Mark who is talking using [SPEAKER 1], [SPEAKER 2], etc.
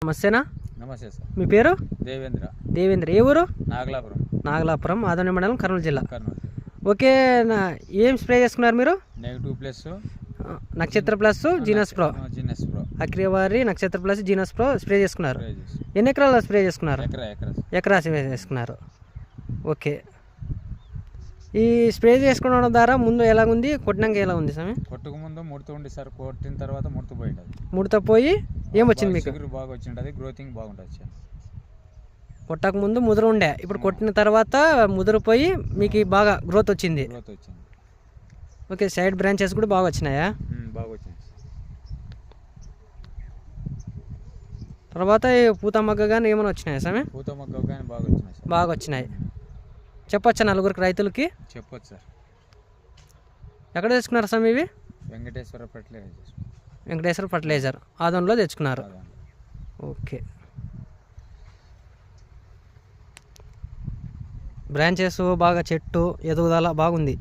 [SPEAKER 1] నమస్తేనా?
[SPEAKER 2] నమస్తే సార్.
[SPEAKER 1] మీ పేరు?
[SPEAKER 2] దేవేంద్ర.
[SPEAKER 1] ఏ ఊరు?
[SPEAKER 2] నాగలాపురం,
[SPEAKER 1] ఆదోని మండలం, కర్నూలు జిల్లా.
[SPEAKER 2] కర్నూలు.
[SPEAKER 1] ఓకే, ఏం స్ప్రే చేసుకున్నారు మీరు?
[SPEAKER 2] -+,
[SPEAKER 1] Nakshatra plus, Genus pro,
[SPEAKER 2] Genus pro,
[SPEAKER 1] అక్రివారి Nakshatra plus, Genus pro spray చేసుకున్నారు. ఎన్ని ఎకరాల్లో స్ప్రే చేసుకున్నారు? ఎకరా స్ప్రే చేసుకున్నారు. ఓకే, ఈ స్ప్రే చేసుకోవడం ద్వారా ముందు ఎలాగుంది, కొట్టినాక ఎలా ఉంది స్వామి?
[SPEAKER 2] కొట్టుకు ముందు ముడత ఉండి సార్, కొట్టిన తర్వాత ముడత పోయింది.
[SPEAKER 1] ముడత పోయి ఏమొచ్చింది మీకు?
[SPEAKER 2] బాగా వచ్చింది, గ్రోతింగ్ బాగుంటుంది.
[SPEAKER 1] కొట్టక ముందు ముదురు ఉండే, ఇప్పుడు కొట్టిన తర్వాత ముదురు పోయి మీకు బాగా గ్రోత్ వచ్చింది. ఓకే, సైడ్ బ్రాంచెస్ కూడా బాగా వచ్చినాయా?
[SPEAKER 2] బాగా వచ్చింది.
[SPEAKER 1] తర్వాత పూత మగ్గ కానీ ఏమైనా వచ్చినాయా స్వామి?
[SPEAKER 2] పూత మగ్గ కానీ
[SPEAKER 1] బాగా వచ్చినాయి. చెప్పొచ్చా నలుగురికి రైతులకి?
[SPEAKER 2] చెప్పొచ్చు సార్.
[SPEAKER 1] ఎక్కడ తెచ్చుకున్నారు స్వామి ఇవి?
[SPEAKER 2] వెంకటేశ్వర
[SPEAKER 1] ఫర్టిలైజర్ ఆదోన్లో తెచ్చుకున్నారు. ఓకే, బ్రాంచెస్ బాగా, చెట్టు ఎదుగుదల బాగుంది.